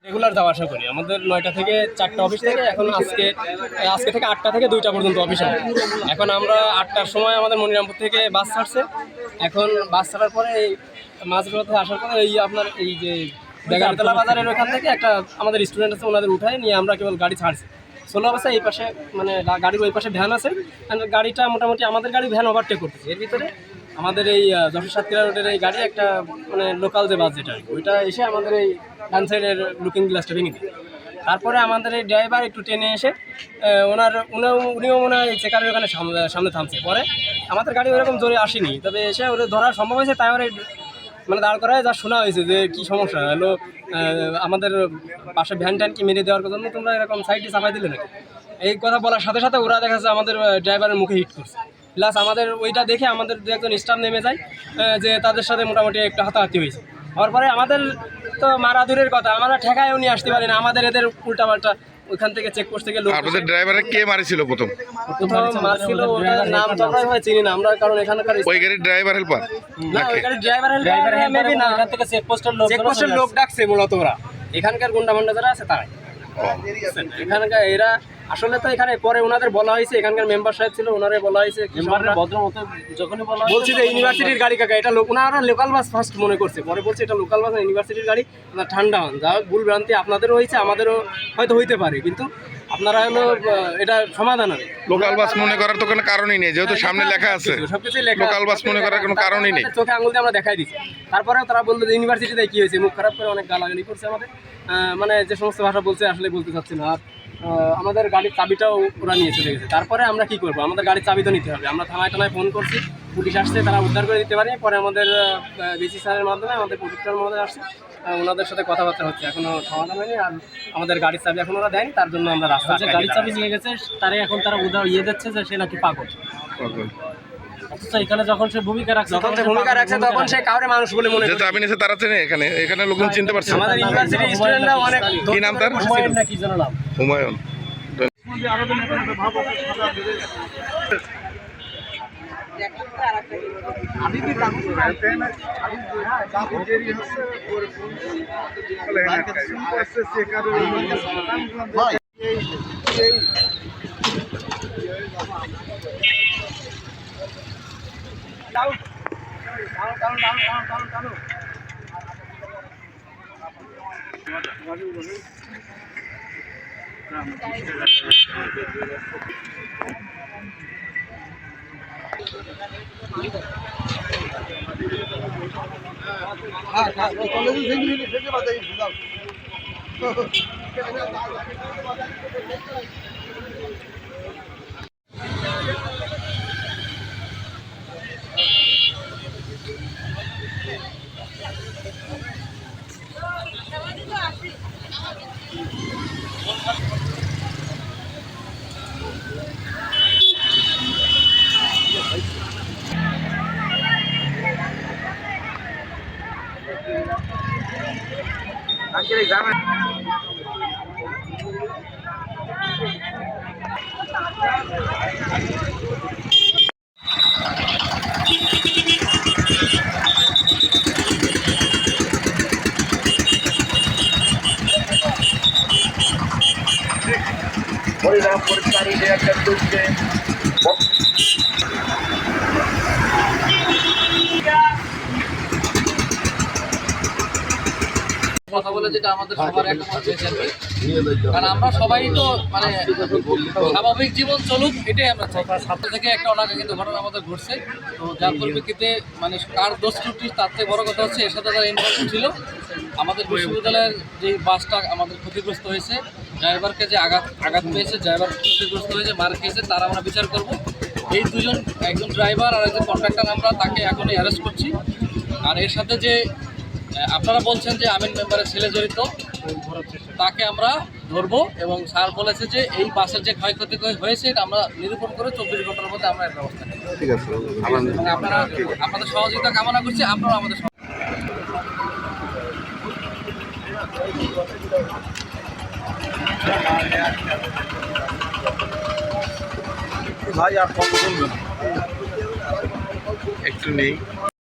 Regular যাওয়া আসা করি। আমাদের 9টা থেকে 4টা অফিস থেকে, এখন আজকে থেকে 8টা থেকে 2টা পর্যন্ত অফিস হবে। এখন আমরা 8টার সময় আমাদের মনিরামপুর থেকে বাস ছাড়ছে। এখন বাস ছাড়ার পরে এই মাঝপথে আসার পরে এই আপনার এই যে বেগারতলা বাজারের ওখান থেকে একটা আমাদের স্টুডেন্ট আছে, ওনাদের উঠায় নিয়ে আমরা কেবল গাড়ি ছাড়ছি। 16 অবস্থায় এই পাশে মানে গাড়ির ওই পাশে ভ্যান আছে, গাড়িটা মোটামুটি আমাদের গাড়ি ভ্যান ওভারটেক করতেছে। এর ভিতরে আমাদের এই যশোর সাতক্ষীরা রোডের এই গাড়ি একটা মানে লোকাল যে বাস যেটা, ওইটা এসে আমাদের এই ডান সাইডের লুকিং গ্লাসটা ভেঙে দিই। তারপরে আমাদের এই ড্রাইভার একটু টেনে এসে উনিও মনে হয় চেকারের ওখানে সামনে থামছে। পরে আমাদের গাড়ি ওরকম জোরে আসেনি, তবে এসে ওদের ধরা সম্ভব হয়েছে। তাই আমার মানে দাঁড় করায় যা শোনা হয়েছে যে কী সমস্যা হলো, আমাদের পাশে ভ্যান ট্যান কি মেরে দেওয়ার জন্য তোমরা এরকম সাইডে চাপাই দিলে নাকি, এই কথা বলার সাথে সাথে ওরা দেখা যাচ্ছে আমাদের ড্রাইভারের মুখে হিট করছে। প্লাস আমাদের ওইটা দেখে আমাদের দু একজন স্টাফ নেমে যায়, যে তাদের সাথে মোটামুটি একটু হাতাহাতি হয়েছে। হওয়ার পরে আমাদের তো মারা দূরের কথা, আমরা ঠেকায়ও নিয়ে আসতে পারি না। আমাদের এদের উল্টাপাল্টা ওইখান থেকে চেকপোস্ট থেকে লোক। আপনাদের ড্রাইভারে কে মারিছিল প্রথম মারছিল, ওটার নাম তো আমরা চিনি না আমরা, কারণ এখানকার ওই গাড়ির ড্রাইভার হেল্পার না, ওই গাড়ির ড্রাইভার মেবি না, এখান থেকে চেকপোস্টের লোক ডাকছে মূলত ওরা, এখানকার গুন্ডা মান্ডা যারা আছে তারাই। এখানকার এরা আসলে তো এখানে পরে ওনাদের বলা হয়েছে, এখানকার মেম্বার সাহেব ছিল, ওনারে বলা হয়েছে যখনই বলছি যে ইউনিভার্সিটির গাড়ি কাকা, এটা ওনারা লোকাল বাস ফার্স্ট মনে করছে, পরে বলছে এটা লোকাল বাস ইউনিভার্সিটির গাড়ি। আপনার ঠান্ডা হন, যা ভুল ভ্রান্তি আপনাদেরও হয়েছে আমাদেরও হয়তো হইতে পারে, কিন্তু আপনারা হলো এটা সমাধান হবে। লোকাল বাস মনে করার তো কোনো কারণই নেই, যেহেতু সামনে লেখা আছে সবকিছু লেখা, লোকাল বাস মনে করার কোনো কারণই নেই। চোখে আঙুল দিয়ে আমরা দেখাই দিচ্ছি। তারপরেও তারা বললো যে ইউনিভার্সিটিতে কি হয়েছে, মুখ খারাপ করে অনেক গালাগালি করছে আমাদের, মানে যে সমস্ত ভাষা বলছে আসলে বলতে চাচ্ছি না। আর আমাদের গাড়ির চাবিটাও ওরা নিয়ে চলে গেছে। তারপরে আমরা কি করবো, আমাদের গাড়ির চাবি তো নিতে হবে। আমরা থানায় ফোন করছি, পুলিশ আসছে, তারা উদ্ধার করে দিতে পারে। পরে আমাদের বিসি স্যারের মাধ্যমে আমাদের প্রতিষ্ঠার মধ্যে আসছে, ওনাদের সাথে কথাবার্তা হচ্ছে, এখনো সমাধান হয়নি। আর আমাদের গাড়ির চাবি এখন ওরা দেয়নি, তার জন্য আমরা রাস্তা গাড়ির চাবি নিয়ে গেছে তারে এখন তারা দিচ্ছে যে সে নাকি পাগল। এখানে যখন সে ভূমিকা রাখছে তখন সে কাউরে মানুষ বলে মনে করে। চাবি নিয়েছে তারা চেনে, এখানে লোকজন চিনতে পারছে। আমাদের ইউনিভার্সিটির স্টুডেন্টরা অনেক, কি নাম তার? হুমায়ুন না কি যেন নাম, হুমায়ুন। কথা বলে যেটা আমাদের সবার একমত হয়েছে, কারণ আমরা সবাই তো মানে স্বাভাবিক জীবন চলুক এটাই আমরা চাই। ছাত্র থেকে একটা অনাকাঙ্ক্ষিত ঘটনা আমাদের ঘটছে, তো যার পরিপ্রেক্ষিতে মানে কার দোষ ত্রুটি তার থেকে বড় কথা হচ্ছে এর সাথে যারা ইনভলভ ছিল। আমাদের বিশ্ববিদ্যালয়ের যে বাসটা আমাদের ক্ষতিগ্রস্ত হয়েছে, ড্রাইভারকে যে আঘাত পেয়েছে, ড্রাইভার ক্ষতিগ্রস্ত হয়েছে, মার খেয়েছে, তার আমরা বিচার করব। এই দুজন, একজন ড্রাইভার আর একজন কন্ট্রাক্টর, আমরা তাকে এখনই অ্যারেস্ট করছি। আর এর সাথে যে আপনারা বলছেন যে আমিন মেম্বারের ছেলে জড়িত, তাকে আমরা ধরবো। এবং স্যার বলেছে যে এই বাসের যে ক্ষয়ক্ষতি হয়েছে এটা আমরা নিরূপণ করে 24 ঘন্টার মধ্যে আমরা এর ব্যবস্থা নেব। ঠিক আছে, এবং আপনারা আপনাদের সহযোগিতা কামনা করছি, আপনারা আমাদের একটু নেই।